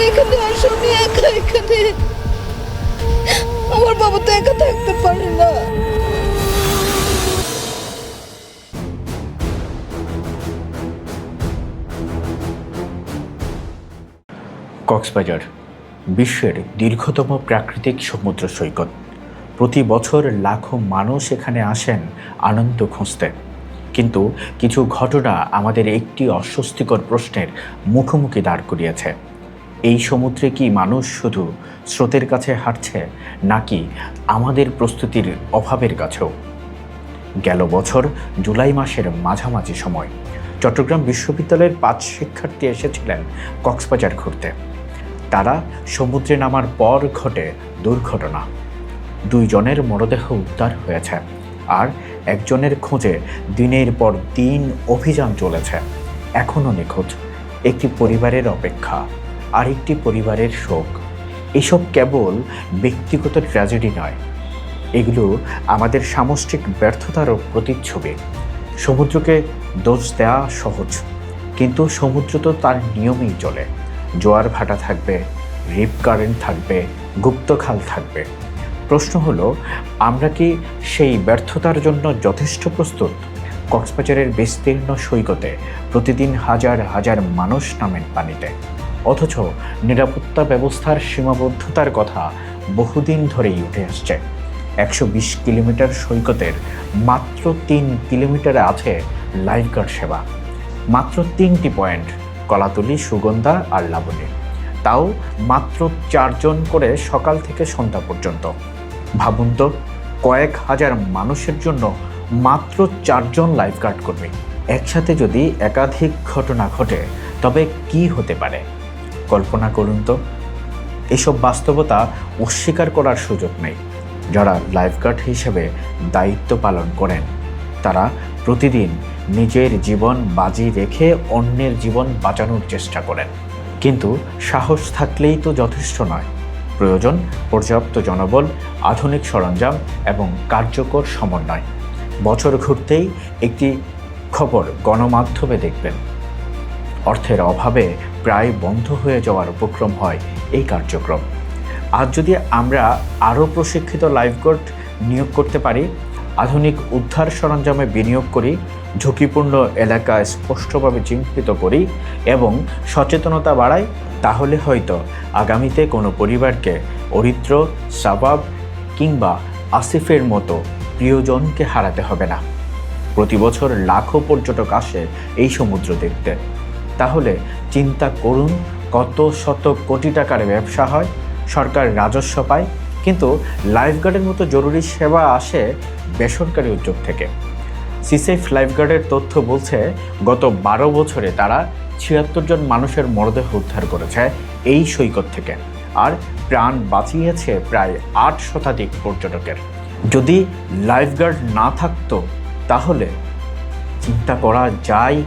এখানে আসো, আমি একা এখানে। আমার বাবা তো একা থাকতে পারে না। কক্সবাজার বিশ্বের দীর্ঘতম প্রাকৃতিক সমুদ্র সৈকত। প্রতি বছর লাখো মানুষ এখানে আসেন আনন্দ খুঁজতে, কিন্তু কিছু ঘটনা আমাদের একটি অস্বস্তিকর প্রশ্নের মুখোমুখি দাঁড় করিয়েছে। এই সমুদ্রে কি মানুষ শুধু স্রোতের কাছে হাঁটছে, নাকি আমাদের প্রস্তুতির অভাবের কাছেও? গেল বছর জুলাই মাসের মাঝামাঝি সময় চট্টগ্রাম বিশ্ববিদ্যালয়ের 5 শিক্ষার্থী এসেছিলেন কক্সবাজার ঘুরতে। তারা সমুদ্রে নামার পর ঘটে দুর্ঘটনা। 2 জনের মরদেহ উদ্ধার হয়েছে, আর একজনের খোঁজে দিনের পর দিন অভিযান চলেছে। এখনও নিখোঁজ। একটি পরিবারের অপেক্ষা, আরেকটি পরিবারের শোক। এসব কেবল ব্যক্তিগত ট্র্যাজেডি নয়, এগুলো আমাদের সামষ্টিক ব্যর্থতারও প্রতিচ্ছবি। সমুদ্রকে দোষ দেওয়া সহজ, কিন্তু সমুদ্র তো তার নিয়মেই চলে। জোয়ার ভাটা থাকবে, রিপ কারেন্ট থাকবে, গুপ্তখাল থাকবে। প্রশ্ন হলো, আমরা কি সেই ব্যর্থতার জন্য যথেষ্ট প্রস্তুত? কক্সবাজারের বিস্তীর্ণ সৈকতে প্রতিদিন হাজার হাজার মানুষ নামেন পানিতে, অথচ নিরাপত্তা ব্যবস্থার সীমাবদ্ধতার কথা বহুদিন ধরেই উঠে আসছে। 120 কিলোমিটার সৈকতের মাত্র 3 কিলোমিটারে আছে লাইফগার্ড সেবা। মাত্র 3টি পয়েন্ট, কলাতলী, সুগন্ধা আর লাবণী। তাও মাত্র 4 জন করে সকাল থেকে সন্ধ্যা পর্যন্ত। ভাবুন তো, কয়েক হাজার মানুষের জন্য মাত্র 4 জন লাইফগার্ড কর্মী। একসাথে যদি একাধিক ঘটনা ঘটে, তবে কি হতে পারে কল্পনা করুন তো। এসব বাস্তবতা অস্বীকার করার সুযোগ নেই। যারা লাইফগার্ড হিসেবে দায়িত্ব পালন করেন, তারা প্রতিদিন নিজের জীবন বাজি রেখে অন্যের জীবন বাঁচানোর চেষ্টা করেন। কিন্তু সাহস থাকলেই তো যথেষ্ট নয়, প্রয়োজন পর্যাপ্ত জনবল, আধুনিক সরঞ্জাম এবং কার্যকর সমন্বয়। বছর ঘুরতেই একটি খবর গণমাধ্যমে দেখবেন, অর্থের অভাবে প্রায় বন্ধ হয়ে যাওয়ার উপক্রম হয় এই কার্যক্রম। আজ যদি আমরা আরও প্রশিক্ষিত লাইফগার্ড নিয়োগ করতে পারি, আধুনিক উদ্ধার সরঞ্জামে বিনিয়োগ করি, ঝুঁকিপূর্ণ এলাকা স্পষ্টভাবে চিহ্নিত করি এবং সচেতনতা বাড়াই, তাহলে হয়তো আগামীতে কোনো পরিবারকে অরিত্র, সাবাব কিংবা আসিফের মতো প্রিয়জনকে হারাতে হবে না। প্রতি বছর লাখো পর্যটক আসে এই সমুদ্র দেখতে। তাহলে চিন্তা করুন, কত শত কোটি টাকার ব্যবসা হয়, সরকার রাজস্ব পায়, কিন্তু লাইফগার্ডের মতো জরুরি সেবা আসে বেসরকারি উদ্যোগ থেকে। সিসেফ লাইফগার্ডের তথ্য বলছে, গত 12 বছরে তারা 76 জন মানুষের মরদেহ উদ্ধার করেছে এই সৈকত থেকে, আর প্রাণ বাঁচিয়েছে প্রায় 8 শতাধিক পর্যটকের। যদি লাইফগার্ড না থাকতো, তাহলে চিন্তা করা যায়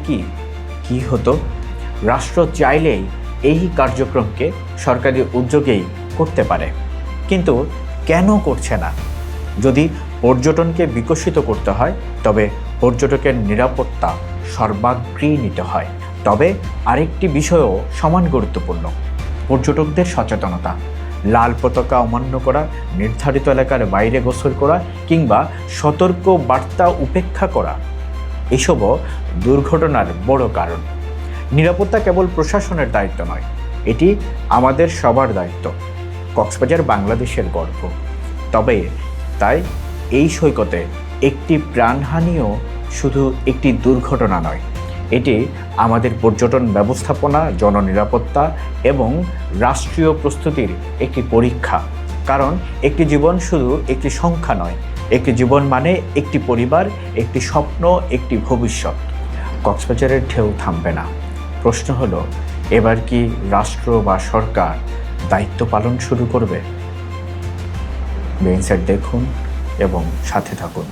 কি হতো। রাষ্ট্র চাইলেই এই কার্যক্রমকে সরকারি উদ্যোগেই করতে পারে, কিন্তু কেন করছে না? যদি পর্যটনকে বিকশিত করতে হয়, তবে পর্যটকের নিরাপত্তা সর্বাগ্রে নিতে হয়। তবে আরেকটি বিষয়ও সমান গুরুত্বপূর্ণ, পর্যটকদের সচেতনতা। লাল পতাকা অমান্য করা, নির্ধারিত এলাকার বাইরে গোসল করা কিংবা সতর্ক বার্তা উপেক্ষা করা, এসবও দুর্ঘটনার বড় কারণ। নিরাপত্তা কেবল প্রশাসনের দায়িত্ব নয়, এটি আমাদের সবার দায়িত্ব। কক্সবাজার বাংলাদেশের গর্ব, তবে তাই এই সৈকতে একটি প্রাণহানিও শুধু একটি দুর্ঘটনা নয়, এটি আমাদের পর্যটন ব্যবস্থাপনা, জননিরাপত্তা এবং রাষ্ট্রীয় প্রস্তুতির একটি পরীক্ষা। কারণ একটি জীবন শুধু একটি সংখ্যা নয়, একটি জীবন মানে একটি পরিবার, একটি স্বপ্ন, একটি ভবিষ্যৎ। কক্সবাজারের ঢেউ থামবে না। প্রশ্ন হলো, এবার কি রাষ্ট্র বা সরকার দায়িত্ব পালন শুরু করবে? বেইনসাইড দেখুন এবং সাথে থাকুন।